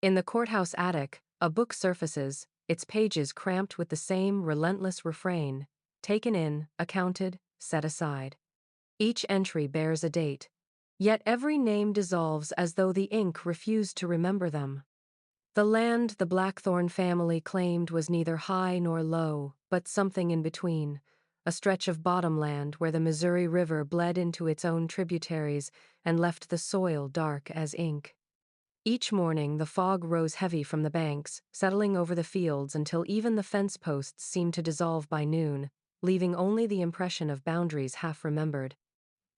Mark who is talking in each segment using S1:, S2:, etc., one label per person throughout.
S1: In the courthouse attic, a book surfaces, its pages cramped with the same relentless refrain: taken in, accounted, set aside. Each entry bears a date, yet every name dissolves as though the ink refused to remember them. The land the Blackthorn family claimed was neither high nor low, but something in between, a stretch of bottomland where the Missouri River bled into its own tributaries and left the soil dark as ink. Each morning the fog rose heavy from the banks, settling over the fields until even the fence posts seemed to dissolve by noon, leaving only the impression of boundaries half remembered.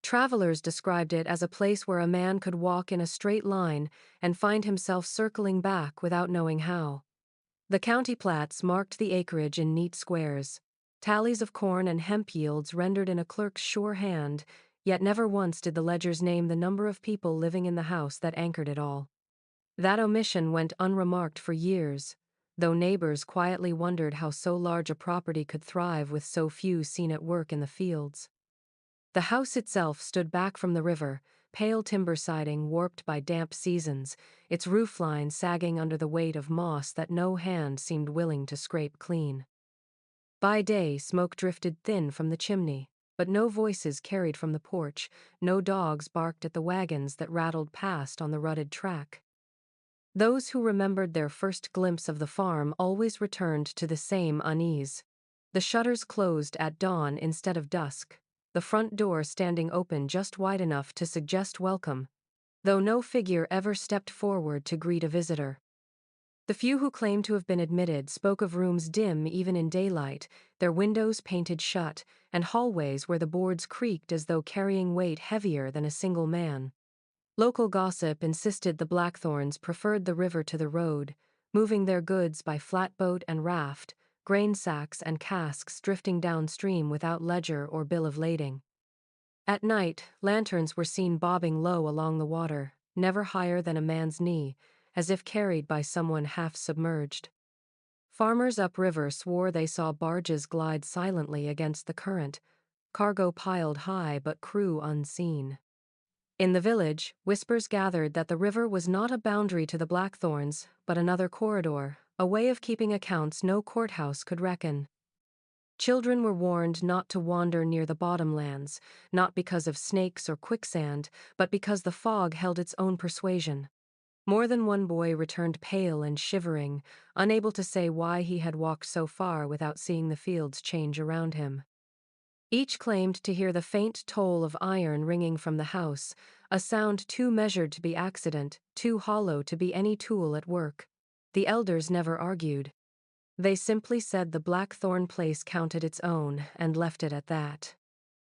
S1: Travelers described it as a place where a man could walk in a straight line and find himself circling back without knowing how. The county plats marked the acreage in neat squares, tallies of corn and hemp yields rendered in a clerk's sure hand, yet never once did the ledgers name the number of people living in the house that anchored it all. That omission went unremarked for years, though neighbors quietly wondered how so large a property could thrive with so few seen at work in the fields. The house itself stood back from the river, pale timber siding warped by damp seasons, its roofline sagging under the weight of moss that no hand seemed willing to scrape clean. By day, smoke drifted thin from the chimney, but no voices carried from the porch, no dogs barked at the wagons that rattled past on the rutted track. Those who remembered their first glimpse of the farm always returned to the same unease. The shutters closed at dawn instead of dusk, the front door standing open just wide enough to suggest welcome, though no figure ever stepped forward to greet a visitor. The few who claimed to have been admitted spoke of rooms dim even in daylight, their windows painted shut, and hallways where the boards creaked as though carrying weight heavier than a single man. Local gossip insisted the Blackthorns preferred the river to the road, moving their goods by flatboat and raft, grain sacks and casks drifting downstream without ledger or bill of lading. At night, lanterns were seen bobbing low along the water, never higher than a man's knee, as if carried by someone half submerged. Farmers upriver swore they saw barges glide silently against the current, cargo piled high but crew unseen. In the village, whispers gathered that the river was not a boundary to the Blackthorns, but another corridor, a way of keeping accounts no courthouse could reckon. Children were warned not to wander near the bottomlands, not because of snakes or quicksand, but because the fog held its own persuasion. More than one boy returned pale and shivering, unable to say why he had walked so far without seeing the fields change around him. Each claimed to hear the faint toll of iron ringing from the house, a sound too measured to be accident, too hollow to be any tool at work. The elders never argued. They simply said the Blackthorn place counted its own and left it at that.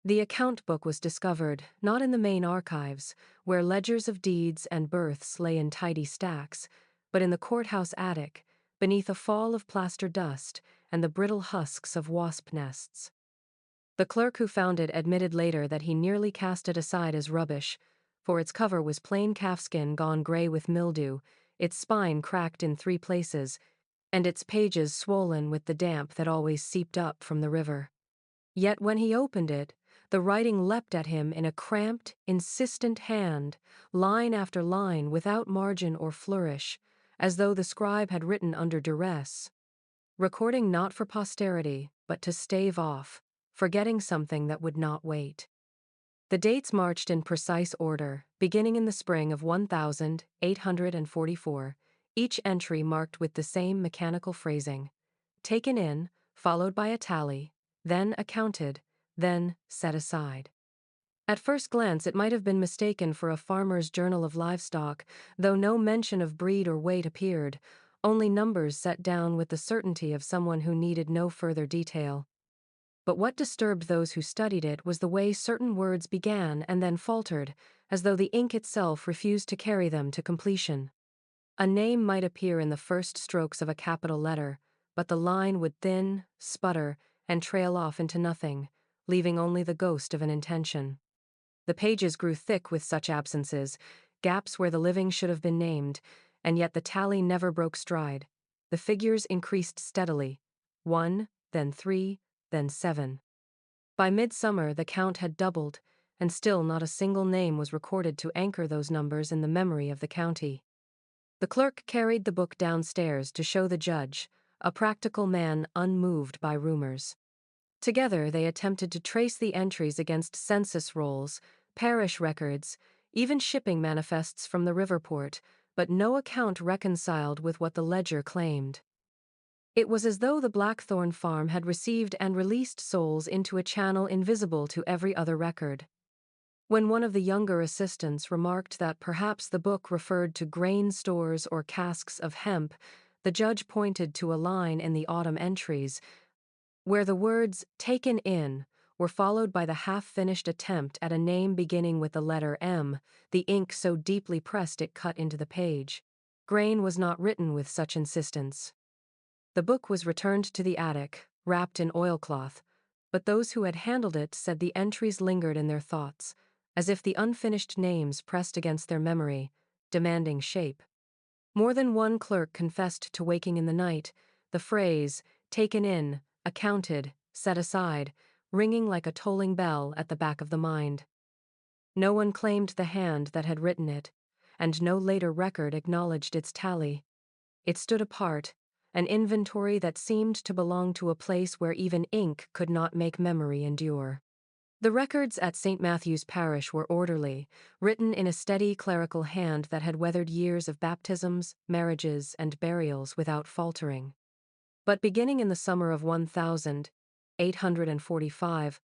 S1: The account book was discovered, not in the main archives, where ledgers of deeds and births lay in tidy stacks, but in the courthouse attic, beneath a fall of plaster dust and the brittle husks of wasp nests. The clerk who found it admitted later that he nearly cast it aside as rubbish, for its cover was plain calfskin gone gray with mildew, its spine cracked in 3 places, and its pages swollen with the damp that always seeped up from the river. Yet when he opened it, the writing leapt at him in a cramped, insistent hand, line after line without margin or flourish, as though the scribe had written under duress. Recording not for posterity, but to stave off, forgetting something that would not wait. The dates marched in precise order, beginning in the spring of 1844, each entry marked with the same mechanical phrasing. Taken in, followed by a tally, then accounted, then set aside. At first glance it might have been mistaken for a farmer's journal of livestock, though no mention of breed or weight appeared, only numbers set down with the certainty of someone who needed no further detail. But what disturbed those who studied it was the way certain words began and then faltered, as though the ink itself refused to carry them to completion. A name might appear in the first strokes of a capital letter, but the line would thin, sputter, and trail off into nothing, leaving only the ghost of an intention. The pages grew thick with such absences, gaps where the living should have been named, and yet the tally never broke stride. The figures increased steadily, 1, then 3, then 7. By midsummer the count had doubled, and still not a single name was recorded to anchor those numbers in the memory of the county. The clerk carried the book downstairs to show the judge, a practical man unmoved by rumors. Together they attempted to trace the entries against census rolls, parish records, even shipping manifests from the riverport, but no account reconciled with what the ledger claimed. It was as though the Blackthorn farm had received and released souls into a channel invisible to every other record. When one of the younger assistants remarked that perhaps the book referred to grain stores or casks of hemp, the judge pointed to a line in the autumn entries where the words "taken in" were followed by the half-finished attempt at a name beginning with the letter M, the ink so deeply pressed it cut into the page. Grain was not written with such insistence. The book was returned to the attic, wrapped in oilcloth, but those who had handled it said the entries lingered in their thoughts, as if the unfinished names pressed against their memory, demanding shape. More than one clerk confessed to waking in the night, the phrase, "taken in," "accounted," "set aside," ringing like a tolling bell at the back of the mind. No one claimed the hand that had written it, and no later record acknowledged its tally. It stood apart, an inventory that seemed to belong to a place where even ink could not make memory endure. The records at St. Matthew's Parish were orderly, written in a steady clerical hand that had weathered years of baptisms, marriages, and burials without faltering. But beginning in the summer of 1845,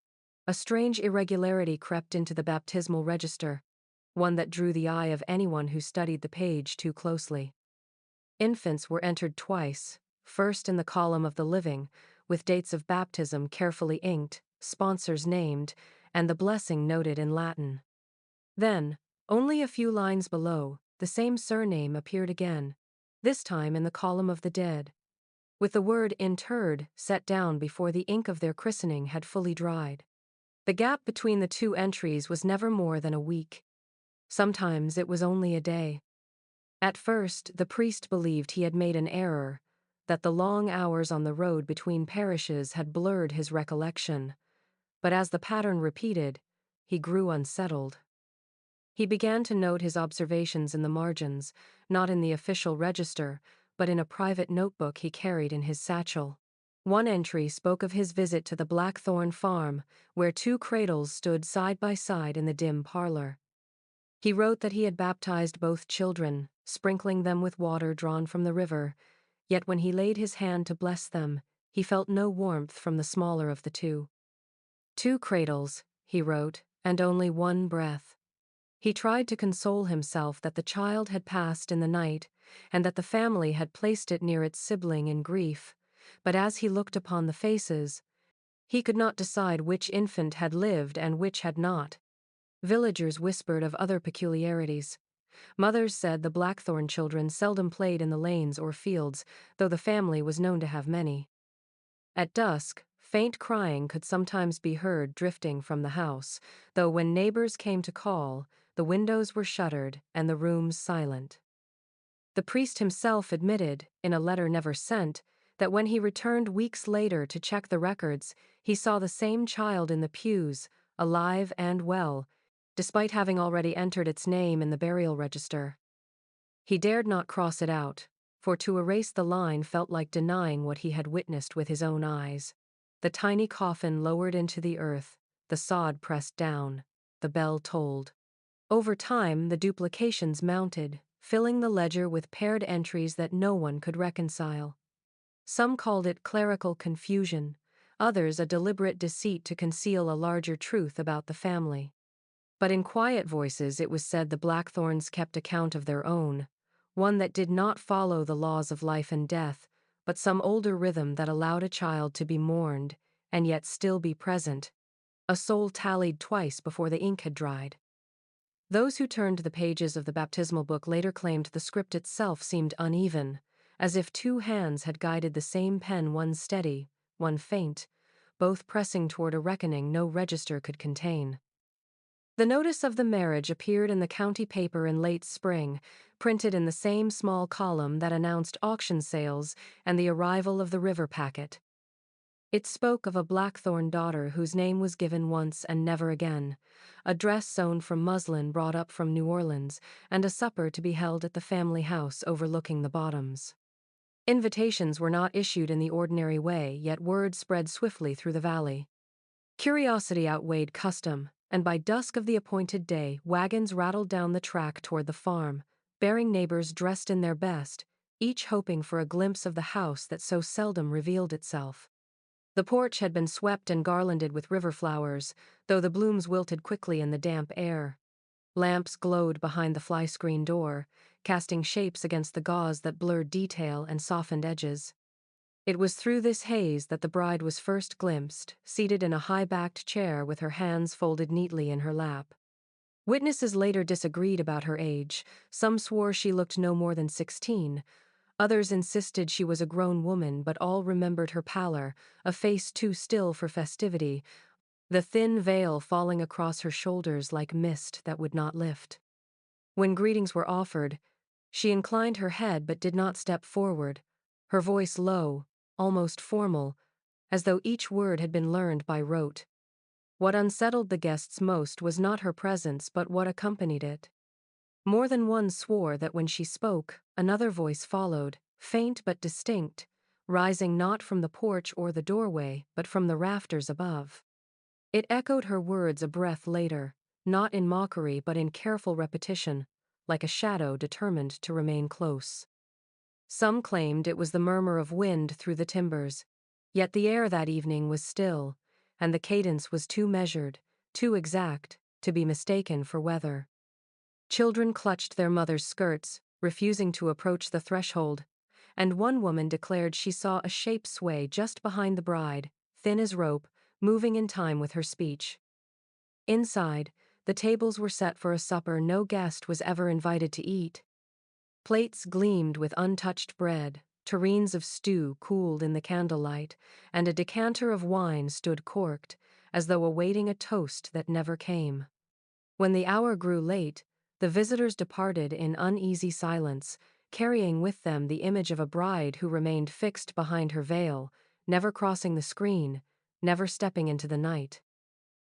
S1: a strange irregularity crept into the baptismal register, one that drew the eye of anyone who studied the page too closely. Infants were entered twice, first in the column of the living, with dates of baptism carefully inked, sponsors named, and the blessing noted in Latin. Then, only a few lines below, the same surname appeared again, this time in the column of the dead, with the word "interred" set down before the ink of their christening had fully dried. The gap between the two entries was never more than a week. Sometimes it was only a day. At first, the priest believed he had made an error, that the long hours on the road between parishes had blurred his recollection. But as the pattern repeated, he grew unsettled. He began to note his observations in the margins, not in the official register, but in a private notebook he carried in his satchel. One entry spoke of his visit to the Blackthorn farm, where two cradles stood side by side in the dim parlor. He wrote that he had baptized both children, sprinkling them with water drawn from the river, yet when he laid his hand to bless them, he felt no warmth from the smaller of the two. "Two cradles," he wrote, "and only one breath." He tried to console himself that the child had passed in the night, and that the family had placed it near its sibling in grief, but as he looked upon the faces, he could not decide which infant had lived and which had not. Villagers whispered of other peculiarities. Mothers said the Blackthorn children seldom played in the lanes or fields, though the family was known to have many. At dusk, faint crying could sometimes be heard drifting from the house, though when neighbors came to call, the windows were shuttered and the rooms silent. The priest himself admitted, in a letter never sent, that when he returned weeks later to check the records, he saw the same child in the pews, alive and well, despite having already entered its name in the burial register. He dared not cross it out, for to erase the line felt like denying what he had witnessed with his own eyes. The tiny coffin lowered into the earth, the sod pressed down, the bell tolled. Over time, the duplications mounted, filling the ledger with paired entries that no one could reconcile. Some called it clerical confusion, others a deliberate deceit to conceal a larger truth about the family. But in quiet voices it was said the Blackthorns kept account of their own, one that did not follow the laws of life and death, but some older rhythm that allowed a child to be mourned, and yet still be present. A soul tallied twice before the ink had dried. Those who turned the pages of the baptismal book later claimed the script itself seemed uneven, as if two hands had guided the same pen, one steady, one faint, both pressing toward a reckoning no register could contain. The notice of the marriage appeared in the county paper in late spring, printed in the same small column that announced auction sales and the arrival of the river packet. It spoke of a Blackthorn daughter whose name was given once and never again, a dress sewn from muslin brought up from New Orleans, and a supper to be held at the family house overlooking the bottoms. Invitations were not issued in the ordinary way, yet word spread swiftly through the valley. Curiosity outweighed custom, and by dusk of the appointed day, wagons rattled down the track toward the farm, bearing neighbors dressed in their best, each hoping for a glimpse of the house that so seldom revealed itself. The porch had been swept and garlanded with river flowers, though the blooms wilted quickly in the damp air. Lamps glowed behind the fly-screen door, casting shapes against the gauze that blurred detail and softened edges. It was through this haze that the bride was first glimpsed, seated in a high-backed chair with her hands folded neatly in her lap. Witnesses later disagreed about her age. Some swore she looked no more than 16. Others insisted she was a grown woman, but all remembered her pallor, a face too still for festivity, the thin veil falling across her shoulders like mist that would not lift. When greetings were offered, she inclined her head but did not step forward, her voice low, almost formal, as though each word had been learned by rote. What unsettled the guests most was not her presence but what accompanied it. More than one swore that when she spoke, another voice followed, faint but distinct, rising not from the porch or the doorway, but from the rafters above. It echoed her words a breath later, not in mockery but in careful repetition, like a shadow determined to remain close. Some claimed it was the murmur of wind through the timbers, yet the air that evening was still, and the cadence was too measured, too exact, to be mistaken for weather. Children clutched their mothers' skirts, refusing to approach the threshold, and one woman declared she saw a shape sway just behind the bride, thin as rope, moving in time with her speech. Inside, the tables were set for a supper no guest was ever invited to eat. Plates gleamed with untouched bread, tureens of stew cooled in the candlelight, and a decanter of wine stood corked, as though awaiting a toast that never came. When the hour grew late, the visitors departed in uneasy silence, carrying with them the image of a bride who remained fixed behind her veil, never crossing the screen, never stepping into the night.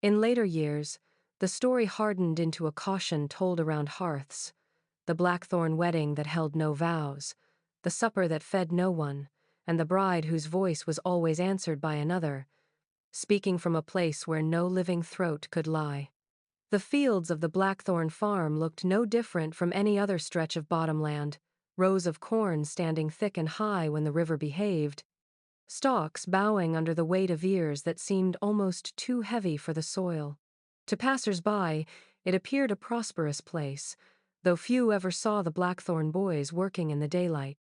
S1: In later years, the story hardened into a caution told around hearths, the Blackthorn wedding that held no vows, the supper that fed no one, and the bride whose voice was always answered by another, speaking from a place where no living throat could lie. The fields of the Blackthorn farm looked no different from any other stretch of bottomland, rows of corn standing thick and high when the river behaved, stalks bowing under the weight of ears that seemed almost too heavy for the soil. To passers-by, it appeared a prosperous place, though few ever saw the Blackthorn boys working in the daylight.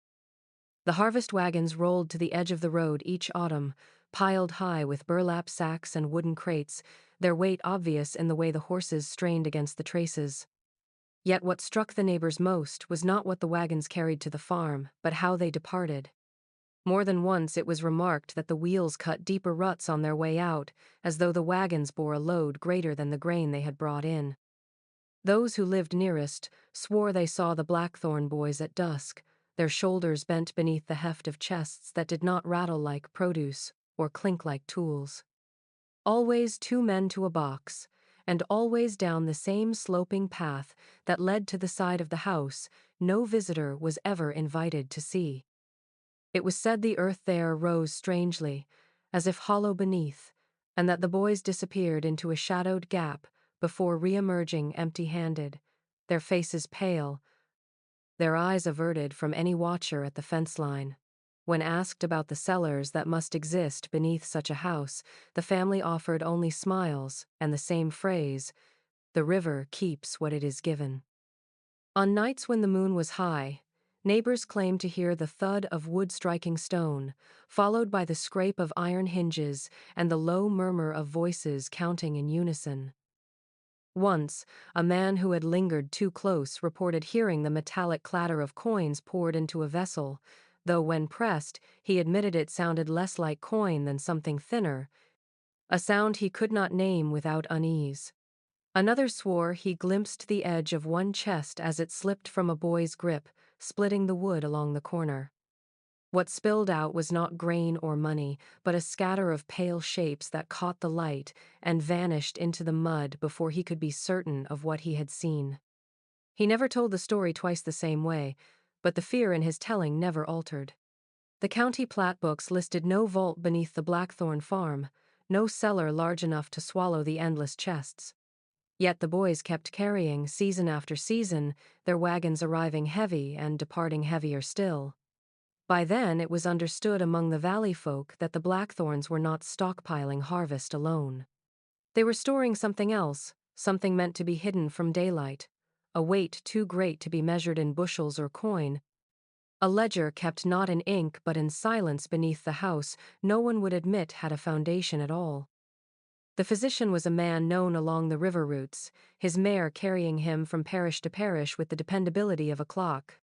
S1: The harvest wagons rolled to the edge of the road each autumn, piled high with burlap sacks and wooden crates, their weight obvious in the way the horses strained against the traces. Yet what struck the neighbors most was not what the wagons carried to the farm, but how they departed. More than once it was remarked that the wheels cut deeper ruts on their way out, as though the wagons bore a load greater than the grain they had brought in. Those who lived nearest swore they saw the Blackthorn boys at dusk, their shoulders bent beneath the heft of chests that did not rattle like produce or clink like tools. Always two men to a box, and always down the same sloping path that led to the side of the house no visitor was ever invited to see. It was said the earth there rose strangely, as if hollow beneath, and that the boys disappeared into a shadowed gap before re-emerging empty-handed, their faces pale, their eyes averted from any watcher at the fence line. When asked about the cellars that must exist beneath such a house, the family offered only smiles and the same phrase, "The river keeps what it is given." On nights when the moon was high, neighbors claimed to hear the thud of wood striking stone, followed by the scrape of iron hinges and the low murmur of voices counting in unison. Once, a man who had lingered too close reported hearing the metallic clatter of coins poured into a vessel, though when pressed, he admitted it sounded less like coin than something thinner, a sound he could not name without unease. Another swore he glimpsed the edge of one chest as it slipped from a boy's grip, splitting the wood along the corner. What spilled out was not grain or money, but a scatter of pale shapes that caught the light and vanished into the mud before he could be certain of what he had seen. He never told the story twice the same way, but the fear in his telling never altered. The county plat books listed no vault beneath the Blackthorn farm, no cellar large enough to swallow the endless chests. Yet the boys kept carrying, season after season, their wagons arriving heavy and departing heavier still. By then it was understood among the valley folk that the Blackthorns were not stockpiling harvest alone. They were storing something else, something meant to be hidden from daylight, a weight too great to be measured in bushels or coin, a ledger kept not in ink but in silence beneath the house no one would admit had a foundation at all. The physician was a man known along the river routes, his mare carrying him from parish to parish with the dependability of a clock.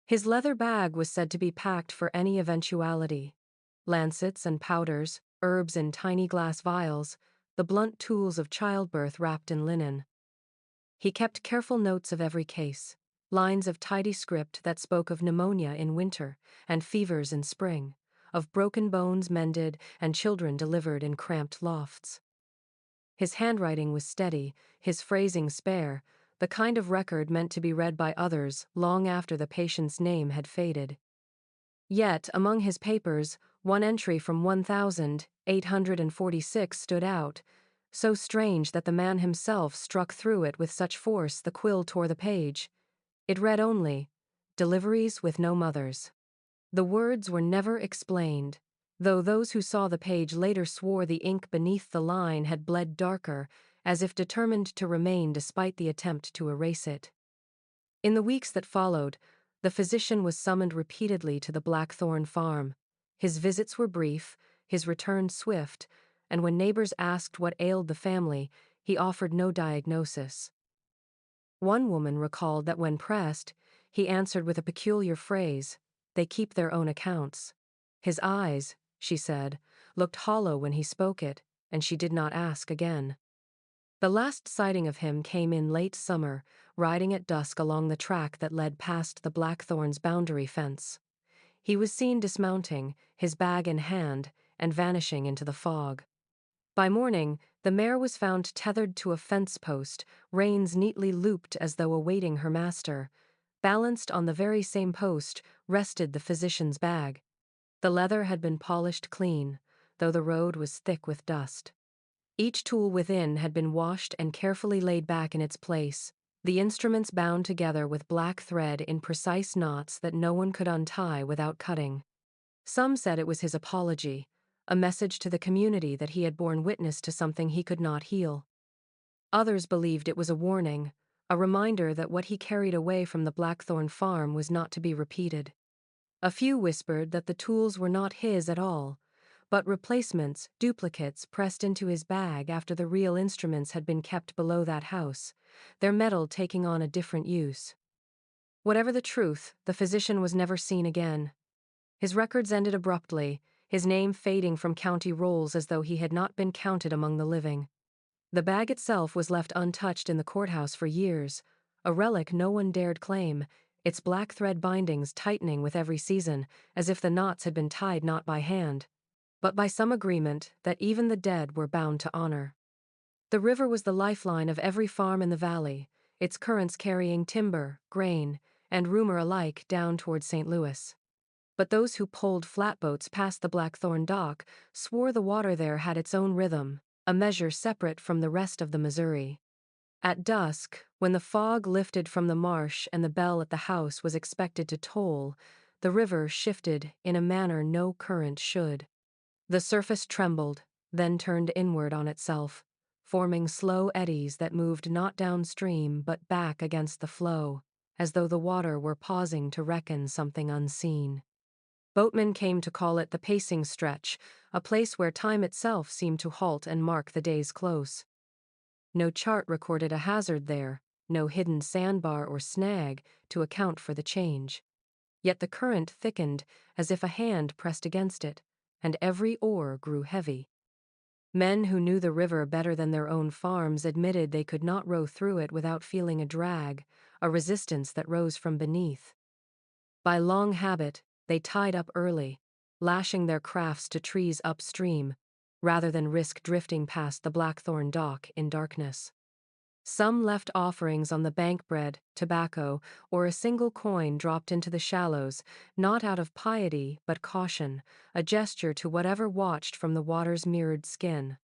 S1: His leather bag was said to be packed for any eventuality. Lancets and powders, herbs in tiny glass vials, the blunt tools of childbirth wrapped in linen. He kept careful notes of every case, lines of tidy script that spoke of pneumonia in winter and fevers in spring, of broken bones mended and children delivered in cramped lofts. His handwriting was steady, his phrasing spare, the kind of record meant to be read by others long after the patient's name had faded. Yet, among his papers, one entry from 1846 stood out, so strange that the man himself struck through it with such force the quill tore the page. It read only, "Deliveries with no mothers." The words were never explained, though those who saw the page later swore the ink beneath the line had bled darker, as if determined to remain despite the attempt to erase it. In the weeks that followed, the physician was summoned repeatedly to the Blackthorn farm. His visits were brief, his return swift, and when neighbors asked what ailed the family, he offered no diagnosis. One woman recalled that when pressed, he answered with a peculiar phrase, "They keep their own accounts." His eyes, she said, looked hollow when he spoke it, and she did not ask again. The last sighting of him came in late summer, riding at dusk along the track that led past the Blackthorn's boundary fence. He was seen dismounting, his bag in hand, and vanishing into the fog. By morning, the mare was found tethered to a fence post, reins neatly looped as though awaiting her master. Balanced on the very same post rested the physician's bag. The leather had been polished clean, though the road was thick with dust. Each tool within had been washed and carefully laid back in its place, the instruments bound together with black thread in precise knots that no one could untie without cutting. Some said it was his apology, a message to the community that he had borne witness to something he could not heal. Others believed it was a warning, a reminder that what he carried away from the Blackthorn farm was not to be repeated. A few whispered that the tools were not his at all, but replacements, duplicates pressed into his bag after the real instruments had been kept below that house, their metal taking on a different use. Whatever the truth, the physician was never seen again. His records ended abruptly, his name fading from county rolls as though he had not been counted among the living. The bag itself was left untouched in the courthouse for years, a relic no one dared claim, its black thread bindings tightening with every season, as if the knots had been tied not by hand, but by some agreement that even the dead were bound to honor. The river was the lifeline of every farm in the valley, its currents carrying timber, grain, and rumor alike down toward St. Louis. But those who pulled flatboats past the Blackthorn dock swore the water there had its own rhythm, a measure separate from the rest of the Missouri. At dusk, when the fog lifted from the marsh and the bell at the house was expected to toll, the river shifted in a manner no current should. The surface trembled, then turned inward on itself, forming slow eddies that moved not downstream but back against the flow, as though the water were pausing to reckon something unseen. Boatmen came to call it the pacing stretch, a place where time itself seemed to halt and mark the day's close. No chart recorded a hazard there, no hidden sandbar or snag to account for the change. Yet the current thickened as if a hand pressed against it, and every oar grew heavy. Men who knew the river better than their own farms admitted they could not row through it without feeling a drag, a resistance that rose from beneath. By long habit, they tied up early, lashing their crafts to trees upstream, rather than risk drifting past the Blackthorn dock in darkness. Some left offerings on the bank, bread, tobacco, or a single coin dropped into the shallows, not out of piety but caution, a gesture to whatever watched from the water's mirrored skin.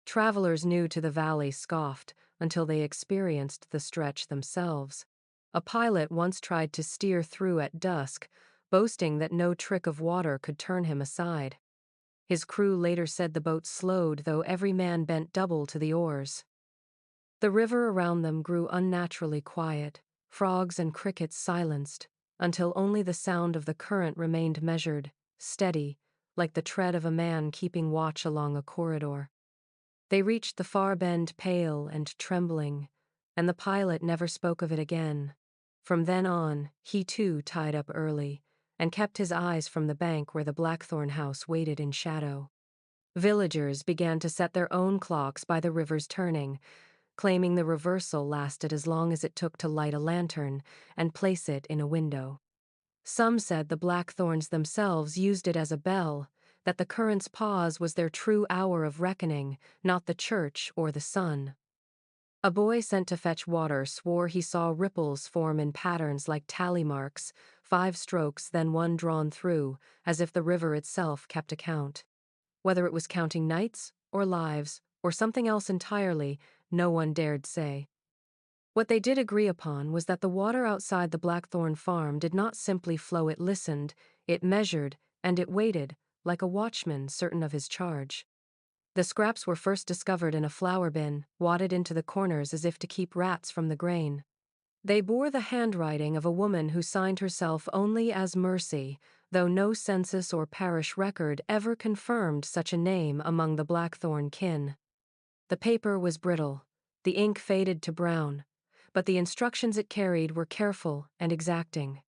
S1: Travelers new to the valley scoffed until they experienced the stretch themselves. A pilot once tried to steer through at dusk, boasting that no trick of water could turn him aside. His crew later said the boat slowed, though every man bent double to the oars. The river around them grew unnaturally quiet, frogs and crickets silenced, until only the sound of the current remained measured, steady, like the tread of a man keeping watch along a corridor. They reached the far bend pale and trembling, and the pilot never spoke of it again. From then on, he too tied up early, and kept his eyes from the bank where the Blackthorn house waited in shadow. Villagers began to set their own clocks by the river's turning, claiming the reversal lasted as long as it took to light a lantern and place it in a window. Some said the Blackthorns themselves used it as a bell, that the current's pause was their true hour of reckoning, not the church or the sun. A boy sent to fetch water swore he saw ripples form in patterns like tally marks, 5 strokes then one drawn through, as if the river itself kept account. Whether it was counting nights, or lives, or something else entirely, no one dared say. What they did agree upon was that the water outside the Blackthorn farm did not simply flow, it listened, it measured, and it waited, like a watchman certain of his charge. The scraps were first discovered in a flour bin, wadded into the corners as if to keep rats from the grain. They bore the handwriting of a woman who signed herself only as Mercy, though no census or parish record ever confirmed such a name among the Blackthorn kin. The paper was brittle, the ink faded to brown, but the instructions it carried were careful and exacting.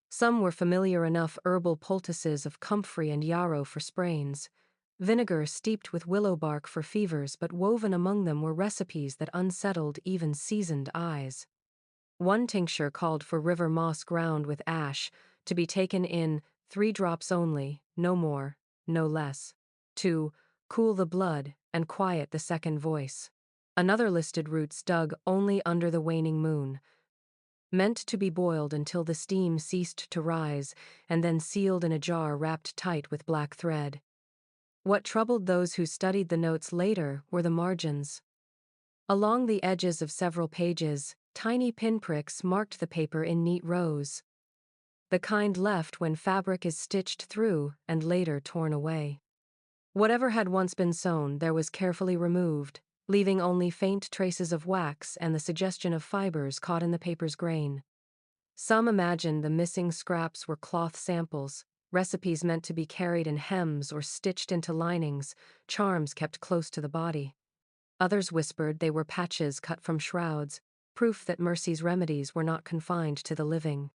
S1: Some were familiar enough: herbal poultices of comfrey and yarrow for sprains, vinegar steeped with willow bark for fevers, but woven among them were recipes that unsettled even seasoned eyes. One tincture called for river moss ground with ash, to be taken in 3 drops only, no more, no less, to cool the blood and quiet the second voice. Another listed roots dug only under the waning moon, meant to be boiled until the steam ceased to rise, and then sealed in a jar wrapped tight with black thread. What troubled those who studied the notes later were the margins. Along the edges of several pages, tiny pinpricks marked the paper in neat rows, the kind left when fabric is stitched through and later torn away. Whatever had once been sewn there was carefully removed, leaving only faint traces of wax and the suggestion of fibers caught in the paper's grain. Some imagined the missing scraps were cloth samples, recipes meant to be carried in hems or stitched into linings, charms kept close to the body. Others whispered they were patches cut from shrouds, proof that Mercy's remedies were not confined to the living.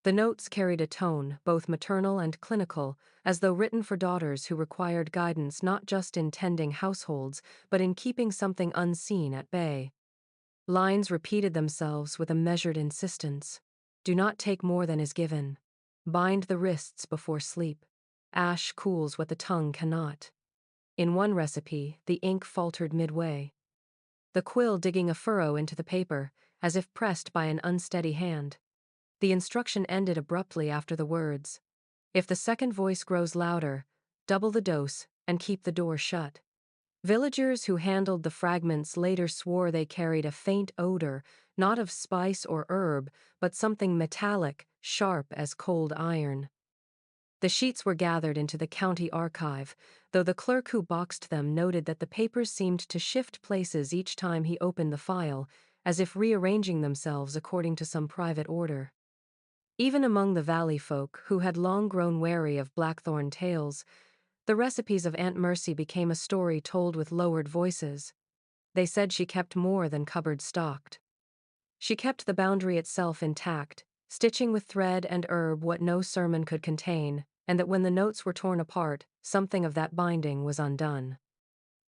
S1: The notes carried a tone, both maternal and clinical, as though written for daughters who required guidance not just in tending households, but in keeping something unseen at bay. Lines repeated themselves with a measured insistence. Do not take more than is given. Bind the wrists before sleep. Ash cools what the tongue cannot. In one recipe, the ink faltered midway, the quill digging a furrow into the paper, as if pressed by an unsteady hand. The instruction ended abruptly after the words, "If the second voice grows louder, double the dose and keep the door shut." Villagers who handled the fragments later swore they carried a faint odor, not of spice or herb, but something metallic, sharp as cold iron. The sheets were gathered into the county archive, though the clerk who boxed them noted that the papers seemed to shift places each time he opened the file, as if rearranging themselves according to some private order. Even among the valley folk, who had long grown wary of Blackthorn tales, the recipes of Aunt Mercy became a story told with lowered voices. They said she kept more than cupboards stocked. She kept the boundary itself intact, stitching with thread and herb what no sermon could contain, and that when the notes were torn apart, something of that binding was undone.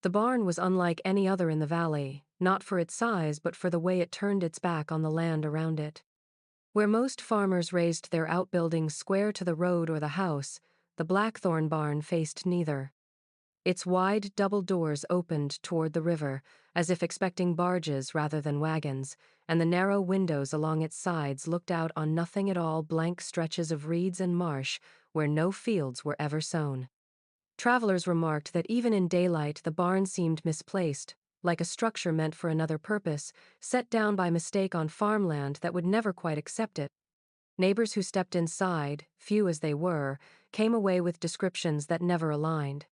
S1: The barn was unlike any other in the valley, not for its size but for the way it turned its back on the land around it. Where most farmers raised their outbuildings square to the road or the house, the Blackthorn barn faced neither. Its wide double doors opened toward the river, as if expecting barges rather than wagons, and the narrow windows along its sides looked out on nothing at all blank stretches of reeds and marsh where no fields were ever sown. Travelers remarked that even in daylight the barn seemed misplaced, like a structure meant for another purpose, set down by mistake on farmland that would never quite accept it. Neighbors who stepped inside, few as they were, came away with descriptions that never aligned.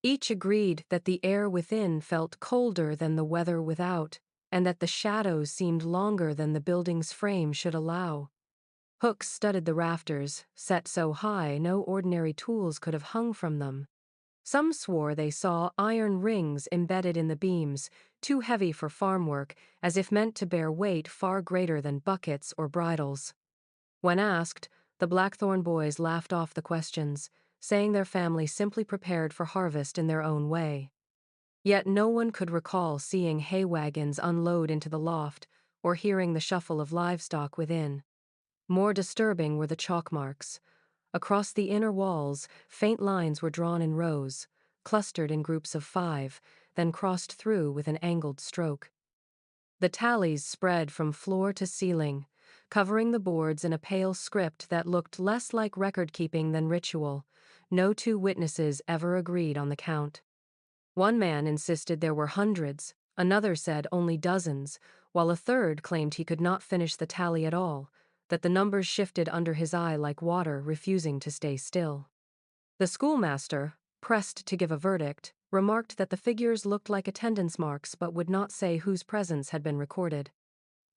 S1: Each agreed that the air within felt colder than the weather without, and that the shadows seemed longer than the building's frame should allow. Hooks studded the rafters, set so high no ordinary tools could have hung from them. Some swore they saw iron rings embedded in the beams, too heavy for farm work, as if meant to bear weight far greater than buckets or bridles. When asked, the Blackthorn boys laughed off the questions, saying their family simply prepared for harvest in their own way. Yet no one could recall seeing hay wagons unload into the loft or hearing the shuffle of livestock within. More disturbing were the chalk marks. Across the inner walls, faint lines were drawn in rows, clustered in groups of 5, then crossed through with an angled stroke. The tallies spread from floor to ceiling, covering the boards in a pale script that looked less like record-keeping than ritual. No two witnesses ever agreed on the count. One man insisted there were hundreds, another said only dozens, while a third claimed he could not finish the tally at all, that the numbers shifted under his eye like water refusing to stay still. The schoolmaster, pressed to give a verdict, remarked that the figures looked like attendance marks but would not say whose presence had been recorded.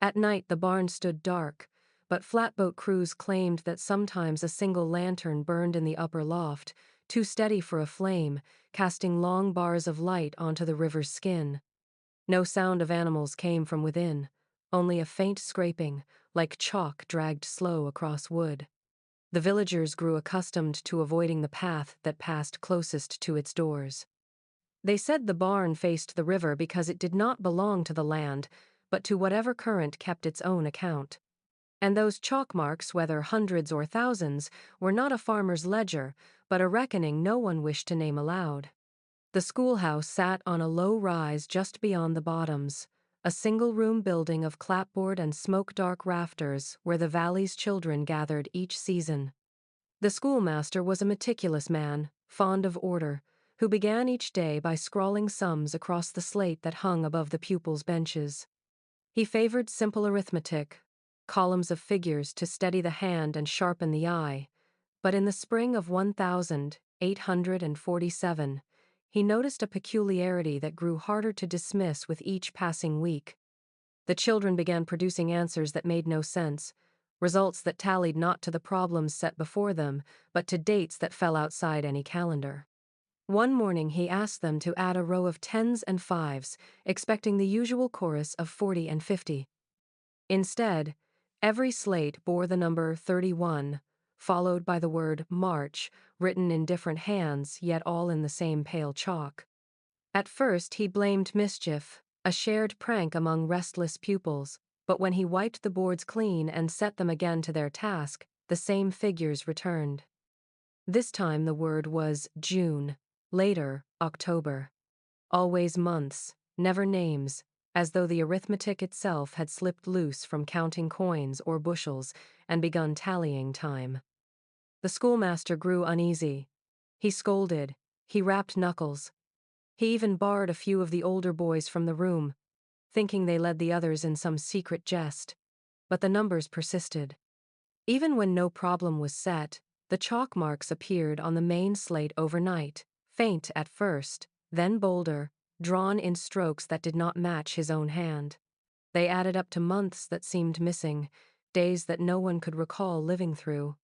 S1: At night the barn stood dark, but flatboat crews claimed that sometimes a single lantern burned in the upper loft, too steady for a flame, casting long bars of light onto the river's skin. No sound of animals came from within, only a faint scraping, like chalk dragged slow across wood. The villagers grew accustomed to avoiding the path that passed closest to its doors. They said the barn faced the river because it did not belong to the land, but to whatever current kept its own account. And those chalk marks, whether hundreds or thousands, were not a farmer's ledger, but a reckoning no one wished to name aloud. The schoolhouse sat on a low rise just beyond the bottoms, a single-room building of clapboard and smoke-dark rafters where the valley's children gathered each season. The schoolmaster was a meticulous man, fond of order, who began each day by scrawling sums across the slate that hung above the pupils' benches. He favored simple arithmetic, columns of figures to steady the hand and sharpen the eye, but in the spring of 1847, he noticed a peculiarity that grew harder to dismiss with each passing week. The children began producing answers that made no sense, results that tallied not to the problems set before them, but to dates that fell outside any calendar. One morning he asked them to add a row of 10s and 5s, expecting the usual chorus of 40 and 50. Instead, every slate bore the number 31, followed by the word March, written in different hands yet all in the same pale chalk. At first he blamed mischief, a shared prank among restless pupils, but when he wiped the boards clean and set them again to their task, the same figures returned. This time the word was June, later October. Always months, never names, as though the arithmetic itself had slipped loose from counting coins or bushels and begun tallying time. The schoolmaster grew uneasy. He scolded, he rapped knuckles. He even barred a few of the older boys from the room, thinking they led the others in some secret jest. But the numbers persisted. Even when no problem was set, the chalk marks appeared on the main slate overnight, faint at first, then bolder, drawn in strokes that did not match his own hand. They added up to months that seemed missing, days that no one could recall living through.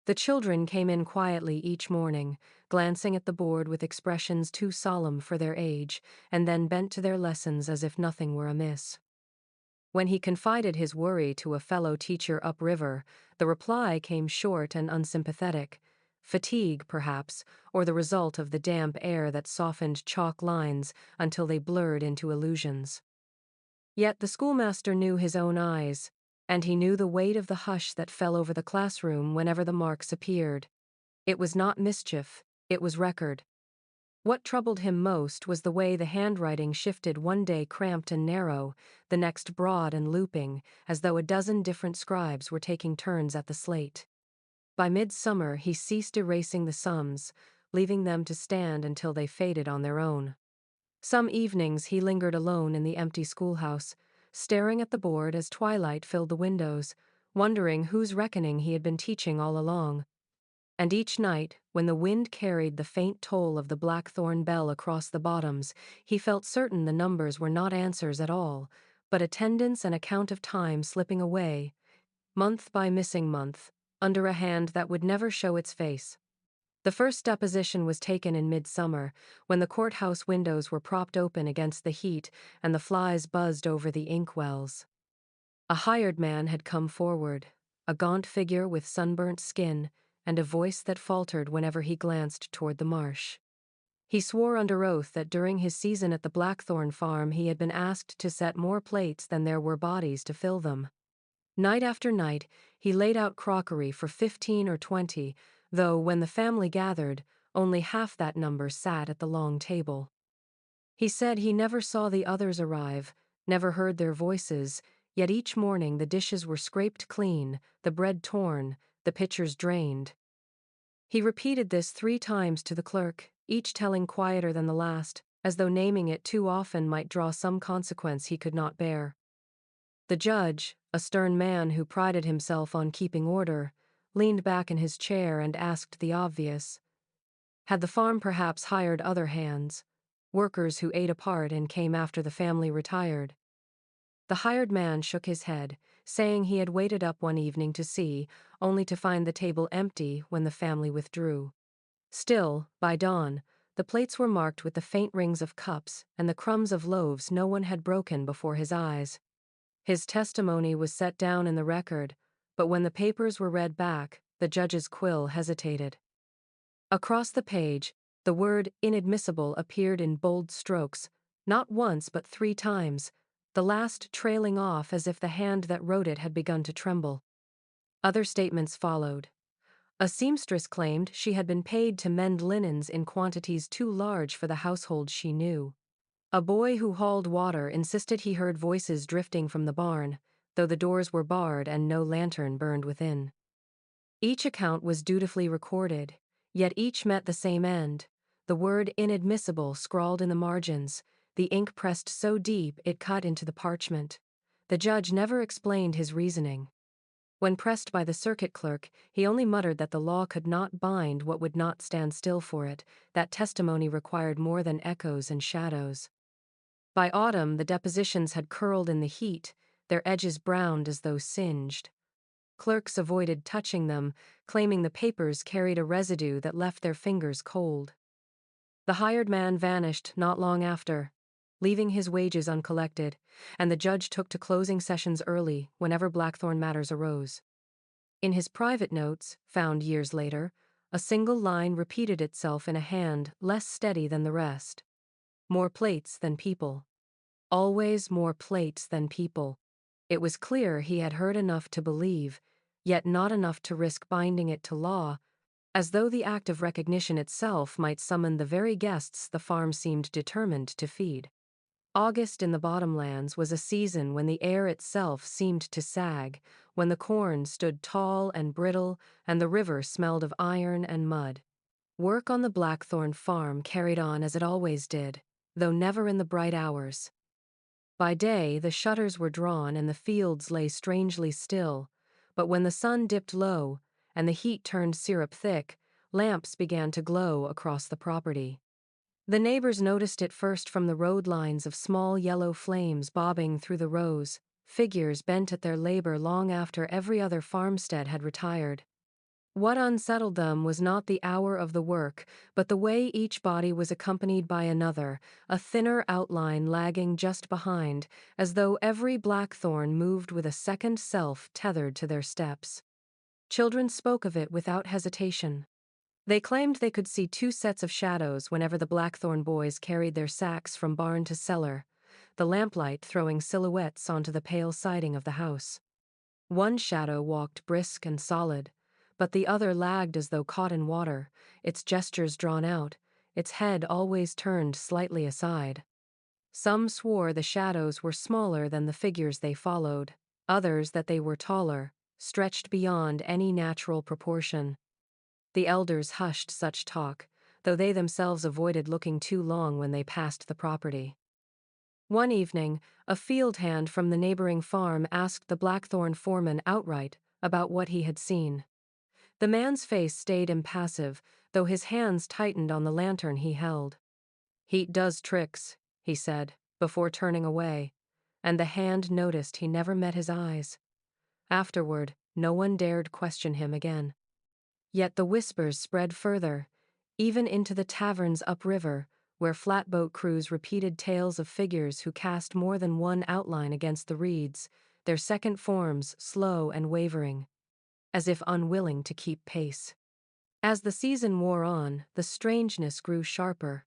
S1: The children came in quietly each morning, glancing at the board with expressions too solemn for their age, and then bent to their lessons as if nothing were amiss. When he confided his worry to a fellow teacher upriver, the reply came short and unsympathetic. Fatigue, perhaps, or the result of the damp air that softened chalk lines until they blurred into illusions. Yet the schoolmaster knew his own eyes. and he knew the weight of the hush that fell over the classroom whenever the marks appeared. It was not mischief, it was record. What troubled him most was the way the handwriting shifted, one day cramped and narrow, the next broad and looping, as though a dozen different scribes were taking turns at the slate. By midsummer he ceased erasing the sums, leaving them to stand until they faded on their own. Some evenings he lingered alone in the empty schoolhouse, staring at the board as twilight filled the windows, wondering whose reckoning he had been teaching all along. And each night, when the wind carried the faint toll of the Blackthorn bell across the bottoms, he felt certain the numbers were not answers at all, but attendance and account of time slipping away, month by missing month, under a hand that would never show its face. The first deposition was taken in midsummer, when the courthouse windows were propped open against the heat and the flies buzzed over the inkwells. A hired man had come forward, a gaunt figure with sunburnt skin and a voice that faltered whenever he glanced toward the marsh. He swore under oath that during his season at the Blackthorn farm he had been asked to set more plates than there were bodies to fill them. Night after night, he laid out crockery for 15 or 20, though when the family gathered, only half that number sat at the long table. He said he never saw the others arrive, never heard their voices, yet each morning the dishes were scraped clean, the bread torn, the pitchers drained. He repeated this 3 times to the clerk, each telling quieter than the last, as though naming it too often might draw some consequence he could not bear. The judge, a stern man who prided himself on keeping order, leaned back in his chair and asked the obvious. Had the farm perhaps hired other hands, workers who ate apart and came after the family retired? The hired man shook his head, saying he had waited up one evening to see, only to find the table empty when the family withdrew. Still, by dawn, the plates were marked with the faint rings of cups and the crumbs of loaves no one had broken before his eyes. His testimony was set down in the record, but when the papers were read back, the judge's quill hesitated. Across the page, the word inadmissible appeared in bold strokes, not once but 3 times, the last trailing off as if the hand that wrote it had begun to tremble. Other statements followed. A seamstress claimed she had been paid to mend linens in quantities too large for the household she knew. A boy who hauled water insisted he heard voices drifting from the barn, though the doors were barred and no lantern burned within. Each account was dutifully recorded, yet each met the same end, the word inadmissible scrawled in the margins, the ink pressed so deep it cut into the parchment. The judge never explained his reasoning. When pressed by the circuit clerk, he only muttered that the law could not bind what would not stand still for it, that testimony required more than echoes and shadows. By autumn, the depositions had curled in the heat, their edges browned as though singed. Clerks avoided touching them, claiming the papers carried a residue that left their fingers cold. The hired man vanished not long after, leaving his wages uncollected, and the judge took to closing sessions early whenever Blackthorn matters arose. In his private notes, found years later, a single line repeated itself in a hand less steady than the rest. More plates than people. Always more plates than people. It was clear he had heard enough to believe, yet not enough to risk binding it to law, as though the act of recognition itself might summon the very guests the farm seemed determined to feed. August in the bottomlands was a season when the air itself seemed to sag, when the corn stood tall and brittle and the river smelled of iron and mud. Work on the Blackthorn farm carried on as it always did, though never in the bright hours. By day, the shutters were drawn and the fields lay strangely still, but when the sun dipped low and the heat turned syrup thick, lamps began to glow across the property. The neighbors noticed it first from the road lines of small yellow flames bobbing through the rows, figures bent at their labor long after every other farmstead had retired. What unsettled them was not the hour of the work, but the way each body was accompanied by another, a thinner outline lagging just behind, as though every blackthorn moved with a second self tethered to their steps. Children spoke of it without hesitation. They claimed they could see 2 sets of shadows whenever the Blackthorn boys carried their sacks from barn to cellar, the lamplight throwing silhouettes onto the pale siding of the house. One shadow walked brisk and solid, but the other lagged as though caught in water, its gestures drawn out, its head always turned slightly aside. Some swore the shadows were smaller than the figures they followed, others that they were taller, stretched beyond any natural proportion. The elders hushed such talk, though they themselves avoided looking too long when they passed the property. One evening, a field hand from the neighboring farm asked the Blackthorn foreman outright about what he had seen. The man's face stayed impassive, though his hands tightened on the lantern he held. "Heat does tricks," he said, before turning away, and the hand noticed he never met his eyes. Afterward, no one dared question him again. Yet the whispers spread further, even into the taverns upriver, where flatboat crews repeated tales of figures who cast more than one outline against the reeds, their second forms slow and wavering, as if unwilling to keep pace. As the season wore on, the strangeness grew sharper.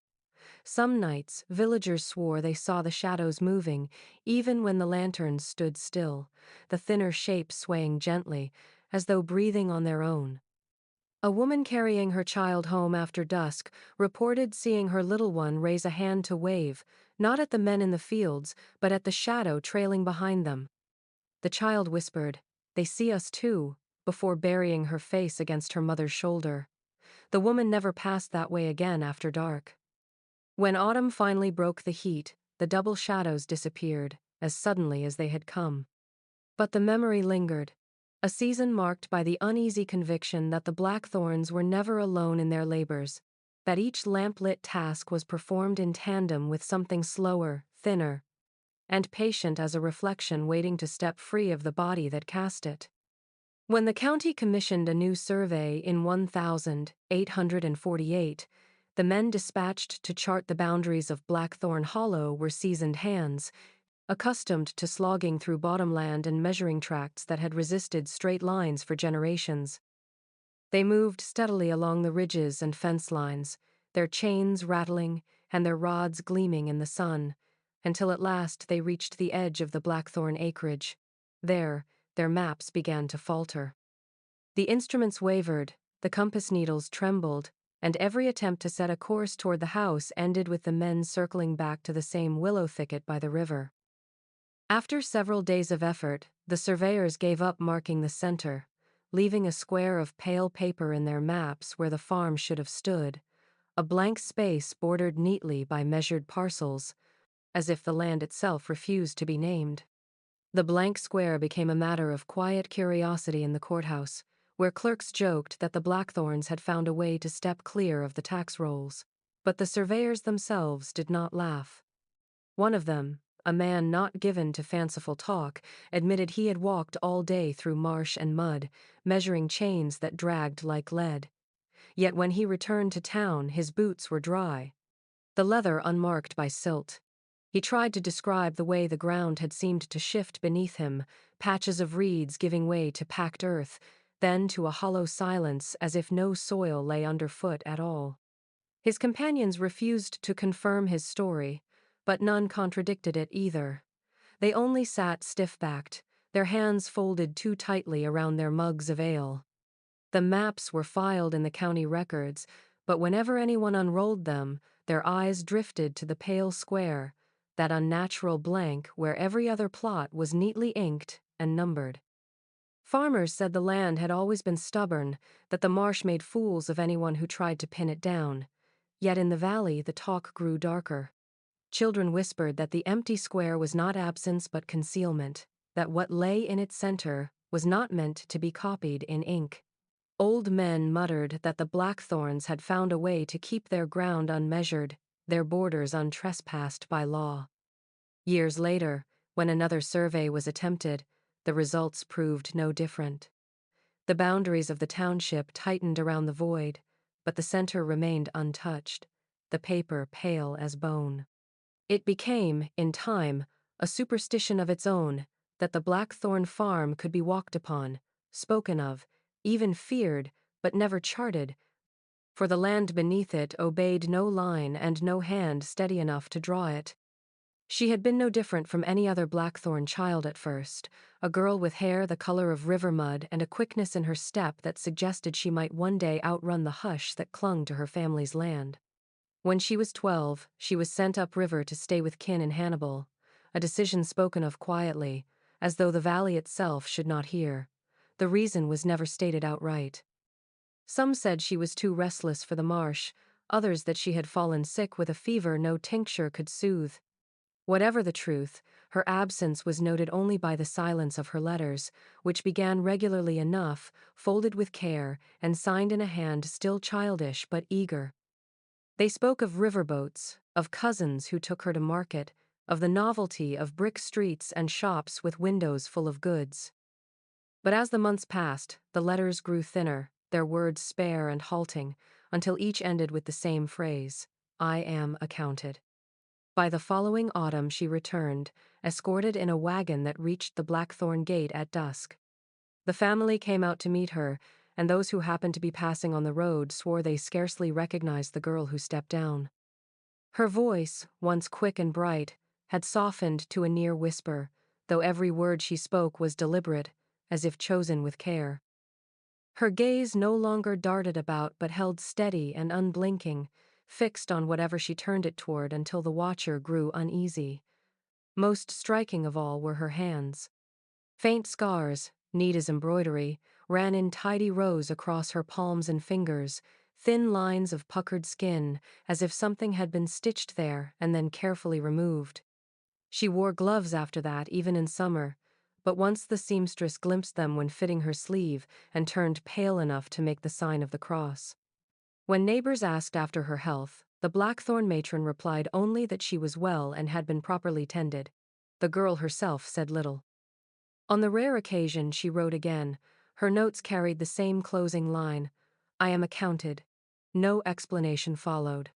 S1: Some nights, villagers swore they saw the shadows moving, even when the lanterns stood still, the thinner shapes swaying gently, as though breathing on their own. A woman carrying her child home after dusk reported seeing her little one raise a hand to wave, not at the men in the fields, but at the shadow trailing behind them. The child whispered, "They see us too," before burying her face against her mother's shoulder. The woman never passed that way again after dark. When autumn finally broke the heat, the double shadows disappeared, as suddenly as they had come. But the memory lingered. A season marked by the uneasy conviction that the Blackthorns were never alone in their labors, that each lamplit task was performed in tandem with something slower, thinner, and patient as a reflection waiting to step free of the body that cast it. When the county commissioned a new survey in 1848, the men dispatched to chart the boundaries of Blackthorn Hollow were seasoned hands, accustomed to slogging through bottomland and measuring tracts that had resisted straight lines for generations. They moved steadily along the ridges and fence lines, their chains rattling and their rods gleaming in the sun, until at last they reached the edge of the Blackthorn acreage. There, their maps began to falter. The instruments wavered, the compass needles trembled, and every attempt to set a course toward the house ended with the men circling back to the same willow thicket by the river. After several days of effort, the surveyors gave up marking the center, leaving a square of pale paper in their maps where the farm should have stood, a blank space bordered neatly by measured parcels, as if the land itself refused to be named. The blank square became a matter of quiet curiosity in the courthouse, where clerks joked that the Blackthorns had found a way to step clear of the tax rolls. But the surveyors themselves did not laugh. One of them, a man not given to fanciful talk, admitted he had walked all day through marsh and mud, measuring chains that dragged like lead. Yet when he returned to town, his boots were dry, the leather unmarked by silt. He tried to describe the way the ground had seemed to shift beneath him, patches of reeds giving way to packed earth, then to a hollow silence as if no soil lay underfoot at all. His companions refused to confirm his story, but none contradicted it either. They only sat stiff-backed, their hands folded too tightly around their mugs of ale. The maps were filed in the county records, but whenever anyone unrolled them, their eyes drifted to the pale square, that unnatural blank where every other plot was neatly inked and numbered. Farmers said the land had always been stubborn, that the marsh made fools of anyone who tried to pin it down. Yet in the valley the talk grew darker. Children whispered that the empty square was not absence but concealment, that what lay in its center was not meant to be copied in ink. Old men muttered that the Blackthorns had found a way to keep their ground unmeasured, their borders untrespassed by law. Years later, when another survey was attempted, the results proved no different. The boundaries of the township tightened around the void, but the center remained untouched, the paper pale as bone. It became, in time, a superstition of its own that the Blackthorn farm could be walked upon, spoken of, even feared, but never charted, for the land beneath it obeyed no line and no hand steady enough to draw it. She had been no different from any other Blackthorn child at first, a girl with hair the color of river mud and a quickness in her step that suggested she might one day outrun the hush that clung to her family's land. When she was 12, she was sent upriver to stay with kin in Hannibal, a decision spoken of quietly, as though the valley itself should not hear. The reason was never stated outright. Some said she was too restless for the marsh, others that she had fallen sick with a fever no tincture could soothe. Whatever the truth, her absence was noted only by the silence of her letters, which began regularly enough, folded with care, and signed in a hand still childish but eager. They spoke of riverboats, of cousins who took her to market, of the novelty of brick streets and shops with windows full of goods. But as the months passed, the letters grew thinner, their words spare and halting, until each ended with the same phrase, "I am accounted." By the following autumn she returned, escorted in a wagon that reached the Blackthorn gate at dusk. The family came out to meet her, and those who happened to be passing on the road swore they scarcely recognized the girl who stepped down. Her voice, once quick and bright, had softened to a near whisper, though every word she spoke was deliberate, as if chosen with care. Her gaze no longer darted about but held steady and unblinking, fixed on whatever she turned it toward until the watcher grew uneasy. Most striking of all were her hands. Faint scars, neat as embroidery, ran in tidy rows across her palms and fingers, thin lines of puckered skin, as if something had been stitched there and then carefully removed. She wore gloves after that, even in summer, but once the seamstress glimpsed them when fitting her sleeve and turned pale enough to make the sign of the cross. When neighbors asked after her health, the Blackthorn matron replied only that she was well and had been properly tended. The girl herself said little. On the rare occasion she wrote again, her notes carried the same closing line, "I am accounted." No explanation followed.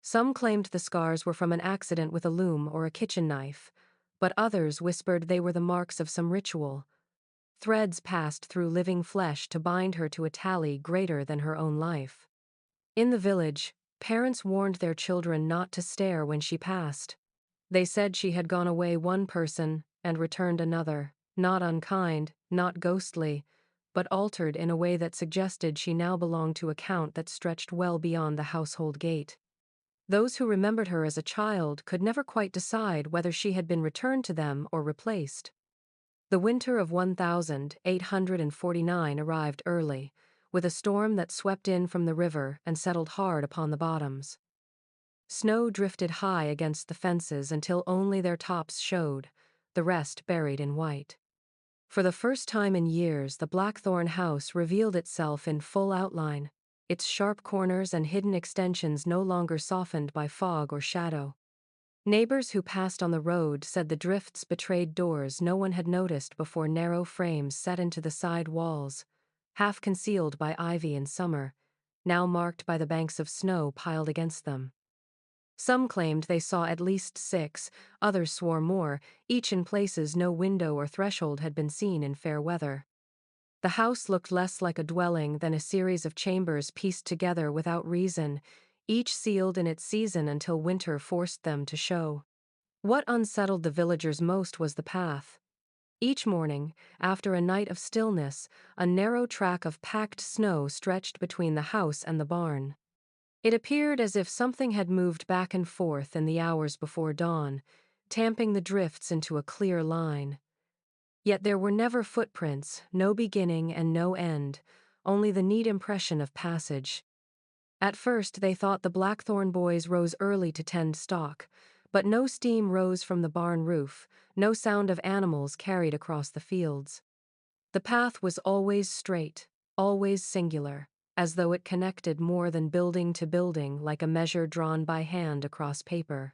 S1: Some claimed the scars were from an accident with a loom or a kitchen knife, but others whispered they were the marks of some ritual. Threads passed through living flesh to bind her to a tally greater than her own life. In the village, parents warned their children not to stare when she passed. They said she had gone away one person and returned another, not unkind, not ghostly, but altered in a way that suggested she now belonged to a count that stretched well beyond the household gate. Those who remembered her as a child could never quite decide whether she had been returned to them or replaced. The winter of 1849 arrived early, with a storm that swept in from the river and settled hard upon the bottoms. Snow drifted high against the fences until only their tops showed, the rest buried in white. For the first time in years, the Blackthorn house revealed itself in full outline, its sharp corners and hidden extensions no longer softened by fog or shadow. Neighbors who passed on the road said the drifts betrayed doors no one had noticed before, narrow frames set into the side walls, half concealed by ivy in summer, now marked by the banks of snow piled against them. Some claimed they saw at least 6, others swore more, each in places no window or threshold had been seen in fair weather. The house looked less like a dwelling than a series of chambers pieced together without reason, each sealed in its season until winter forced them to show. What unsettled the villagers most was the path. Each morning, after a night of stillness, a narrow track of packed snow stretched between the house and the barn. It appeared as if something had moved back and forth in the hours before dawn, tamping the drifts into a clear line. Yet there were never footprints, no beginning and no end, only the neat impression of passage. At first they thought the Blackthorn boys rose early to tend stock, but no steam rose from the barn roof, no sound of animals carried across the fields. The path was always straight, always singular, as though it connected more than building to building, like a measure drawn by hand across paper.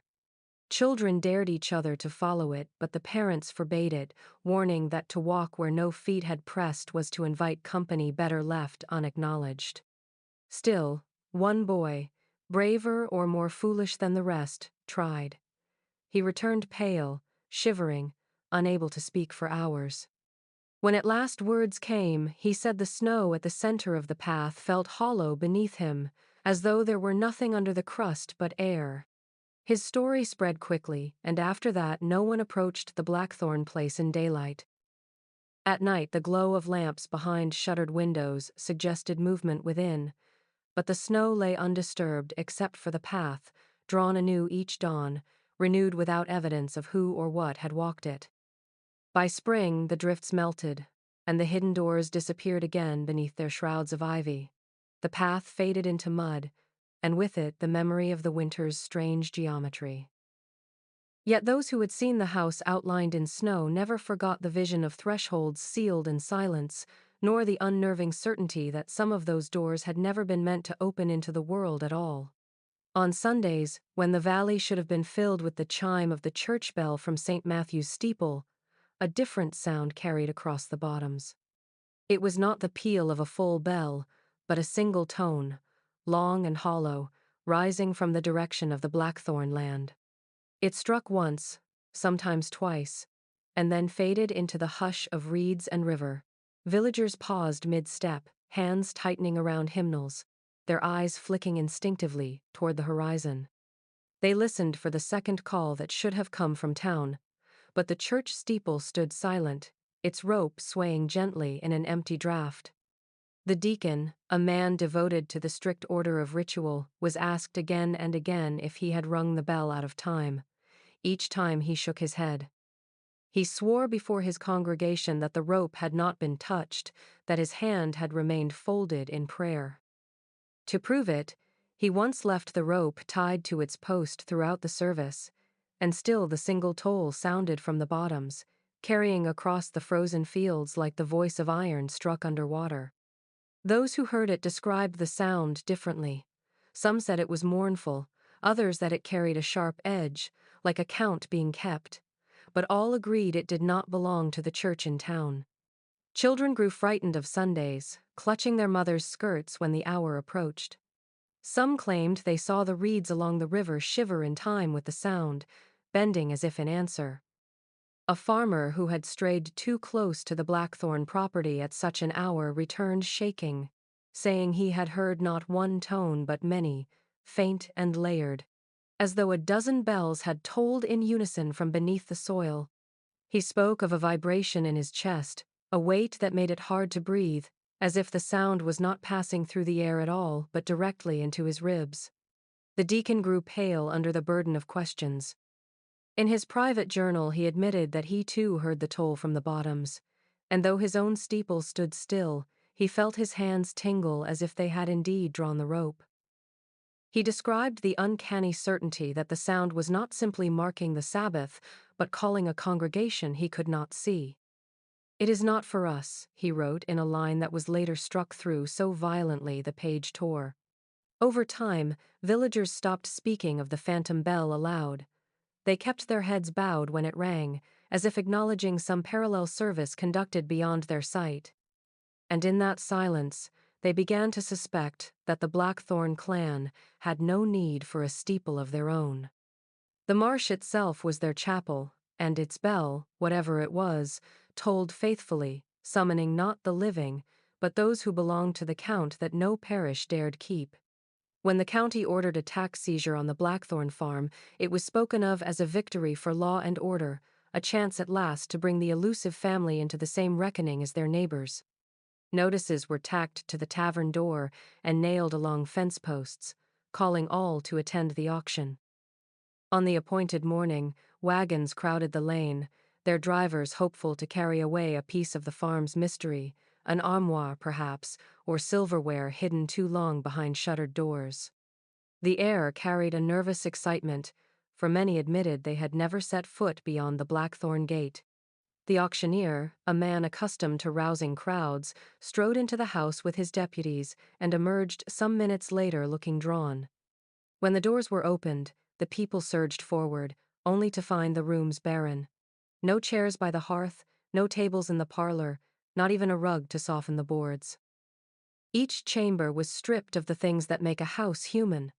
S1: Children dared each other to follow it, but the parents forbade it, warning that to walk where no feet had pressed was to invite company better left unacknowledged. Still, one boy, braver or more foolish than the rest, tried. He returned pale, shivering, unable to speak for hours. When at last words came, he said the snow at the center of the path felt hollow beneath him, as though there were nothing under the crust but air. His story spread quickly, and after that no one approached the Blackthorn place in daylight. At night the glow of lamps behind shuttered windows suggested movement within, but the snow lay undisturbed except for the path, drawn anew each dawn, renewed without evidence of who or what had walked it. By spring the drifts melted, and the hidden doors disappeared again beneath their shrouds of ivy. The path faded into mud, and with it the memory of the winter's strange geometry. Yet those who had seen the house outlined in snow never forgot the vision of thresholds sealed in silence, nor the unnerving certainty that some of those doors had never been meant to open into the world at all. On Sundays, when the valley should have been filled with the chime of the church bell from St. Matthew's steeple, a different sound carried across the bottoms. It was not the peal of a full bell, but a single tone, long and hollow, rising from the direction of the Blackthorn land. It struck once, sometimes twice, and then faded into the hush of reeds and river. Villagers paused mid-step, hands tightening around hymnals, their eyes flicking instinctively toward the horizon. They listened for the second call that should have come from town, but the church steeple stood silent, its rope swaying gently in an empty draught. The deacon, a man devoted to the strict order of ritual, was asked again and again if he had rung the bell out of time. Each time he shook his head. He swore before his congregation that the rope had not been touched, that his hand had remained folded in prayer. To prove it, he once left the rope tied to its post throughout the service, and still the single toll sounded from the bottoms, carrying across the frozen fields like the voice of iron struck underwater. Those who heard it described the sound differently. Some said it was mournful, others that it carried a sharp edge, like a count being kept, but all agreed it did not belong to the church in town. Children grew frightened of Sundays, clutching their mothers' skirts when the hour approached. Some claimed they saw the reeds along the river shiver in time with the sound, bending as if in answer. A farmer who had strayed too close to the Blackthorn property at such an hour returned shaking, saying he had heard not one tone but many, faint and layered, as though a dozen bells had tolled in unison from beneath the soil. He spoke of a vibration in his chest, a weight that made it hard to breathe, as if the sound was not passing through the air at all but directly into his ribs. The deacon grew pale under the burden of questions. In his private journal he admitted that he too heard the toll from the bottoms, and though his own steeple stood still, he felt his hands tingle as if they had indeed drawn the rope. He described the uncanny certainty that the sound was not simply marking the Sabbath, but calling a congregation he could not see. "It is not for us," he wrote in a line that was later struck through so violently the page tore. Over time, villagers stopped speaking of the phantom bell aloud. They kept their heads bowed when it rang, as if acknowledging some parallel service conducted beyond their sight. And in that silence, they began to suspect that the Blackthorn Clan had no need for a steeple of their own. The marsh itself was their chapel, and its bell, whatever it was, tolled faithfully, summoning not the living, but those who belonged to the count that no parish dared keep. When the county ordered a tax seizure on the Blackthorn farm, it was spoken of as a victory for law and order, a chance at last to bring the elusive family into the same reckoning as their neighbors. Notices were tacked to the tavern door and nailed along fence posts, calling all to attend the auction. On the appointed morning, wagons crowded the lane, their drivers hopeful to carry away a piece of the farm's mystery, an armoire perhaps, or silverware hidden too long behind shuttered doors. The air carried a nervous excitement, for many admitted they had never set foot beyond the Blackthorn gate. The auctioneer, a man accustomed to rousing crowds, strode into the house with his deputies and emerged some minutes later looking drawn. When the doors were opened, the people surged forward, only to find the rooms barren. No chairs by the hearth, no tables in the parlor, not even a rug to soften the boards. Each chamber was stripped of the things that make a house human.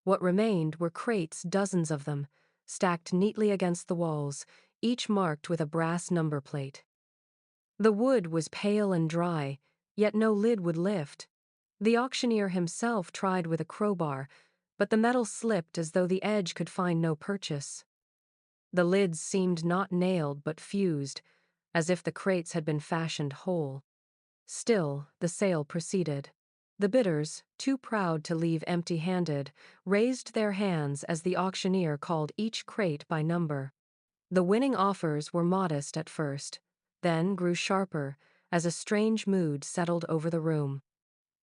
S1: What remained were crates, dozens of them, stacked neatly against the walls, each marked with a brass number plate. The wood was pale and dry, yet no lid would lift. The auctioneer himself tried with a crowbar, but the metal slipped as though the edge could find no purchase. The lids seemed not nailed but fused, as if the crates had been fashioned whole. Still, the sale proceeded. The bidders, too proud to leave empty-handed, raised their hands as the auctioneer called each crate by number. The winning offers were modest at first, then grew sharper, as a strange mood settled over the room.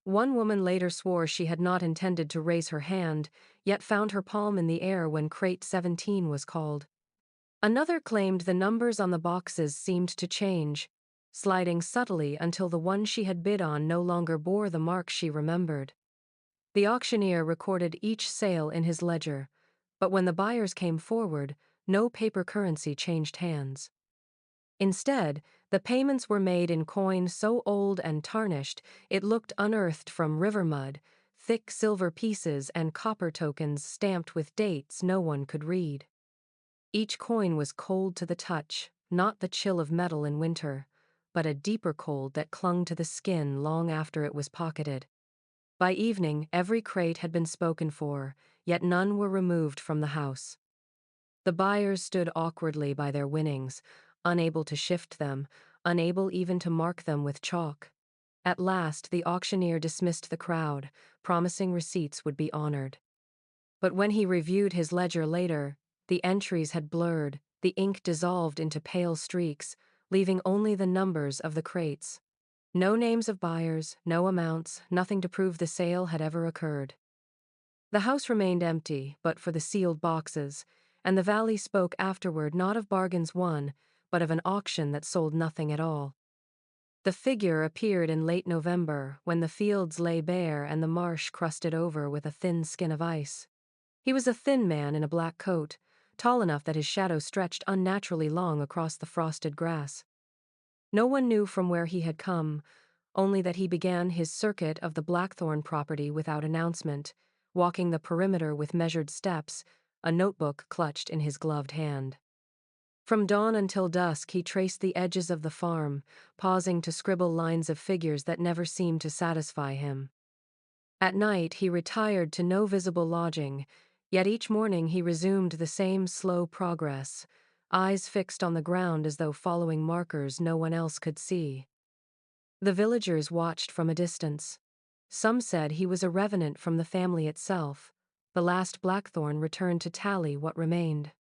S1: One woman later swore she had not intended to raise her hand, yet found her palm in the air when crate 17 was called. Another claimed the numbers on the boxes seemed to change, sliding subtly until the one she had bid on no longer bore the mark she remembered. The auctioneer recorded each sale in his ledger, but when the buyers came forward, no paper currency changed hands. Instead, the payments were made in coin so old and tarnished it looked unearthed from river mud, thick silver pieces and copper tokens stamped with dates no one could read. Each coin was cold to the touch, not the chill of metal in winter, but a deeper cold that clung to the skin long after it was pocketed. By evening, every crate had been spoken for, yet none were removed from the house. The buyers stood awkwardly by their winnings, unable to shift them, unable even to mark them with chalk. At last, the auctioneer dismissed the crowd, promising receipts would be honored. But when he reviewed his ledger later, the entries had blurred, the ink dissolved into pale streaks, leaving only the numbers of the crates. No names of buyers, no amounts, nothing to prove the sale had ever occurred. The house remained empty, but for the sealed boxes, and the valley spoke afterward not of bargains won, but of an auction that sold nothing at all. The figure appeared in late November, when the fields lay bare and the marsh crusted over with a thin skin of ice. He was a thin man in a black coat, tall enough that his shadow stretched unnaturally long across the frosted grass. No one knew from where he had come, only that he began his circuit of the Blackthorn property without announcement, walking the perimeter with measured steps, a notebook clutched in his gloved hand. From dawn until dusk he traced the edges of the farm, pausing to scribble lines of figures that never seemed to satisfy him. At night he retired to no visible lodging, yet each morning he resumed the same slow progress, eyes fixed on the ground as though following markers no one else could see. The villagers watched from a distance. Some said he was a revenant from the family itself, the last Blackthorn returned to tally what remained.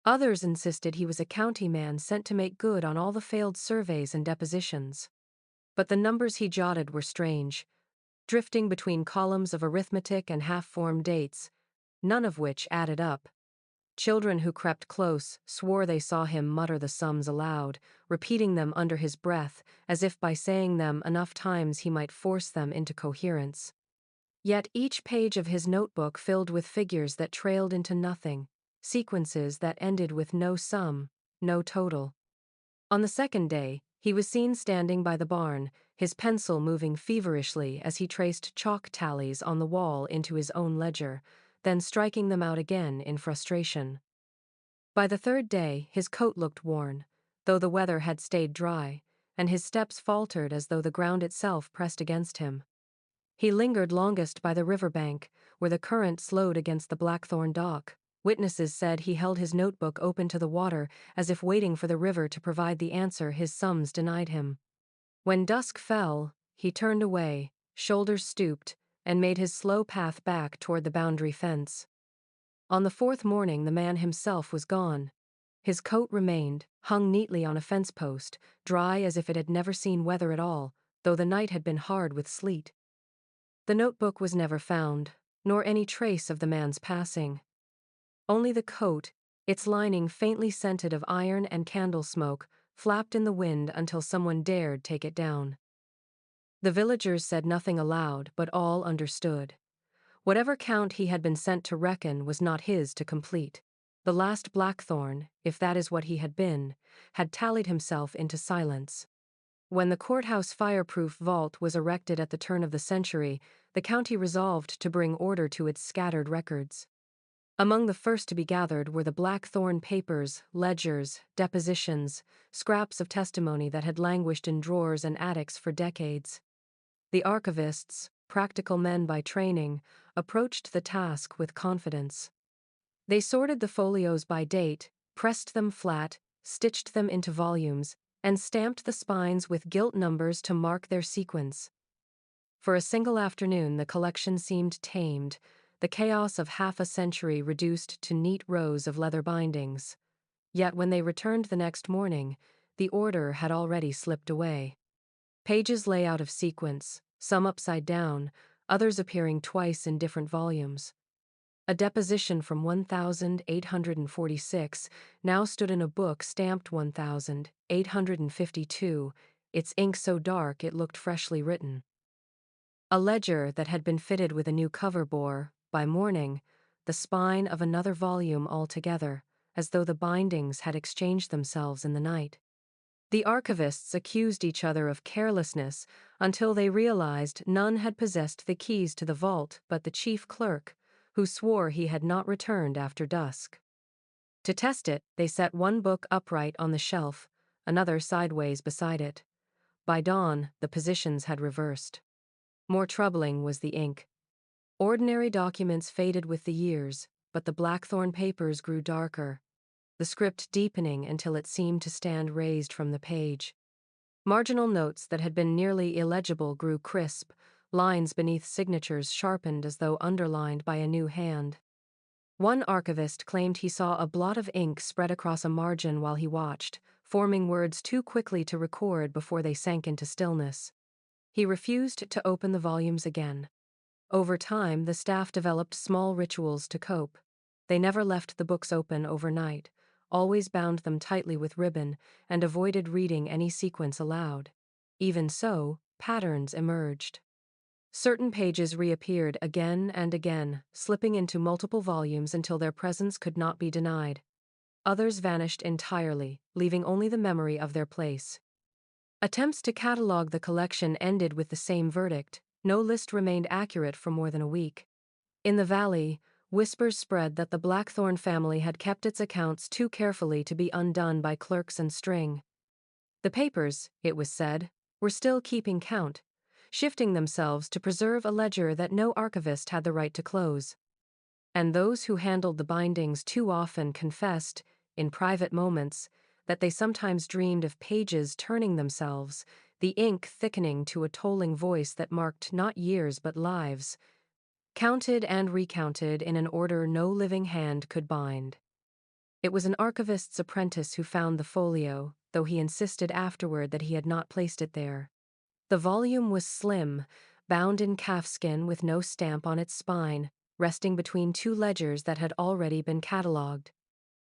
S1: Others insisted he was a county man sent to make good on all the failed surveys and depositions. But the numbers he jotted were strange, drifting between columns of arithmetic and half-formed dates, none of which added up. Children who crept close swore they saw him mutter the sums aloud, repeating them under his breath, as if by saying them enough times he might force them into coherence. Yet each page of his notebook filled with figures that trailed into nothing, sequences that ended with no sum, no total. On the second day, he was seen standing by the barn, his pencil moving feverishly as he traced chalk tallies on the wall into his own ledger, then striking them out again in frustration. By the third day, his coat looked worn, though the weather had stayed dry, and his steps faltered as though the ground itself pressed against him. He lingered longest by the riverbank, where the current slowed against the Blackthorn dock. Witnesses said he held his notebook open to the water, as if waiting for the river to provide the answer his sums denied him. When dusk fell, he turned away, shoulders stooped, and made his slow path back toward the boundary fence. On the fourth morning the man himself was gone. His coat remained, hung neatly on a fence post, dry as if it had never seen weather at all, though the night had been hard with sleet. The notebook was never found, nor any trace of the man's passing. Only the coat, its lining faintly scented of iron and candle smoke, flapped in the wind until someone dared take it down. The villagers said nothing aloud, but all understood. Whatever count he had been sent to reckon was not his to complete. The last Blackthorn, if that is what he had been, had tallied himself into silence. When the courthouse fireproof vault was erected at the turn of the century, the county resolved to bring order to its scattered records. Among the first to be gathered were the Blackthorn papers, ledgers, depositions, scraps of testimony that had languished in drawers and attics for decades. The archivists, practical men by training, approached the task with confidence. They sorted the folios by date, pressed them flat, stitched them into volumes, and stamped the spines with gilt numbers to mark their sequence. For a single afternoon, the collection seemed tamed, the chaos of half a century reduced to neat rows of leather bindings. Yet when they returned the next morning, the order had already slipped away. Pages lay out of sequence, some upside down, others appearing twice in different volumes. A deposition from 1846 now stood in a book stamped 1852, its ink so dark it looked freshly written. A ledger that had been fitted with a new cover bore, by morning, the spine of another volume altogether, as though the bindings had exchanged themselves in the night. The archivists accused each other of carelessness until they realized none had possessed the keys to the vault but the chief clerk, who swore he had not returned after dusk. To test it, they set one book upright on the shelf, another sideways beside it. By dawn, the positions had reversed. More troubling was the ink. Ordinary documents faded with the years, but the Blackthorn papers grew darker, the script deepening until it seemed to stand raised from the page. Marginal notes that had been nearly illegible grew crisp, lines beneath signatures sharpened as though underlined by a new hand. One archivist claimed he saw a blot of ink spread across a margin while he watched, forming words too quickly to record before they sank into stillness. He refused to open the volumes again. Over time, the staff developed small rituals to cope. They never left the books open overnight, always bound them tightly with ribbon, and avoided reading any sequence aloud. Even so, patterns emerged. Certain pages reappeared again and again, slipping into multiple volumes until their presence could not be denied. Others vanished entirely, leaving only the memory of their place. Attempts to catalog the collection ended with the same verdict: no list remained accurate for more than a week. In the valley, whispers spread that the Blackthorn family had kept its accounts too carefully to be undone by clerks and string. The papers, it was said, were still keeping count, shifting themselves to preserve a ledger that no archivist had the right to close. And those who handled the bindings too often confessed, in private moments, that they sometimes dreamed of pages turning themselves, the ink thickening to a tolling voice that marked not years but lives, counted and recounted in an order no living hand could bind. It was an archivist's apprentice who found the folio, though he insisted afterward that he had not placed it there. The volume was slim, bound in calfskin with no stamp on its spine, resting between two ledgers that had already been catalogued.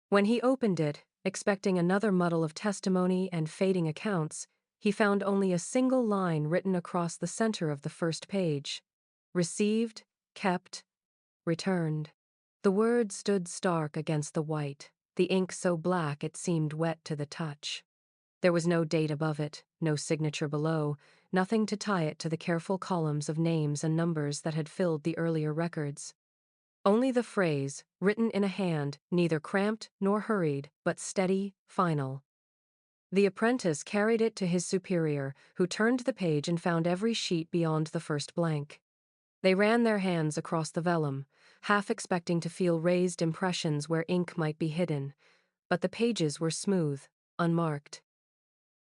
S1: When he opened it, expecting another muddle of testimony and fading accounts, he found only a single line written across the center of the first page: received, kept, returned. The word stood stark against the white, the ink so black it seemed wet to the touch. There was no date above it, no signature below, nothing to tie it to the careful columns of names and numbers that had filled the earlier records. Only the phrase, written in a hand, neither cramped nor hurried, but steady, final. The apprentice carried it to his superior, who turned the page and found every sheet beyond the first blank. They ran their hands across the vellum, half expecting to feel raised impressions where ink might be hidden, but the pages were smooth, unmarked.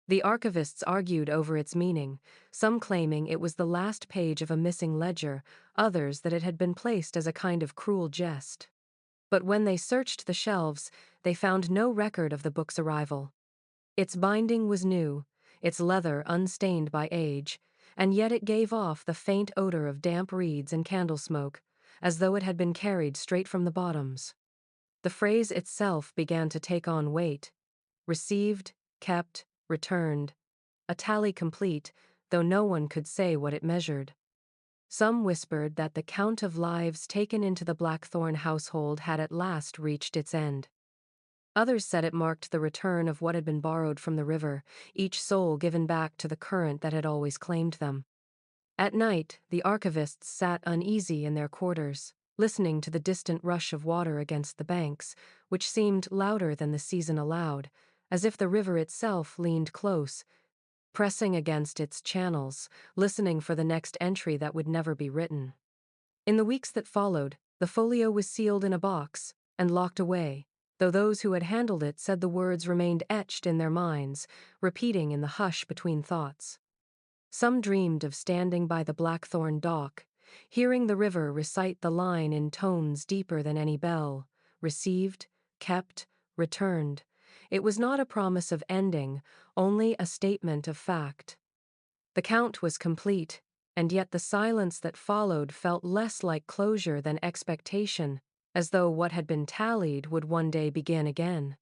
S1: The archivists argued over its meaning, some claiming it was the last page of a missing ledger, others that it had been placed as a kind of cruel jest. But when they searched the shelves, they found no record of the book's arrival. Its binding was new, its leather unstained by age, and yet it gave off the faint odor of damp reeds and candle smoke, as though it had been carried straight from the bottoms. The phrase itself began to take on weight: received, kept, returned, a tally complete, though no one could say what it measured. Some whispered that the count of lives taken into the Blackthorn household had at last reached its end. Others said it marked the return of what had been borrowed from the river, each soul given back to the current that had always claimed them. At night, the archivists sat uneasy in their quarters, listening to the distant rush of water against the banks, which seemed louder than the season allowed, as if the river itself leaned close, pressing against its channels, listening for the next entry that would never be written. In the weeks that followed, the folio was sealed in a box and locked away, though those who had handled it said the words remained etched in their minds, repeating in the hush between thoughts. Some dreamed of standing by the Blackthorn dock, hearing the river recite the line in tones deeper than any bell: received, kept, returned. It was not a promise of ending, only a statement of fact. The count was complete, and yet the silence that followed felt less like closure than expectation, as though what had been tallied would one day begin again.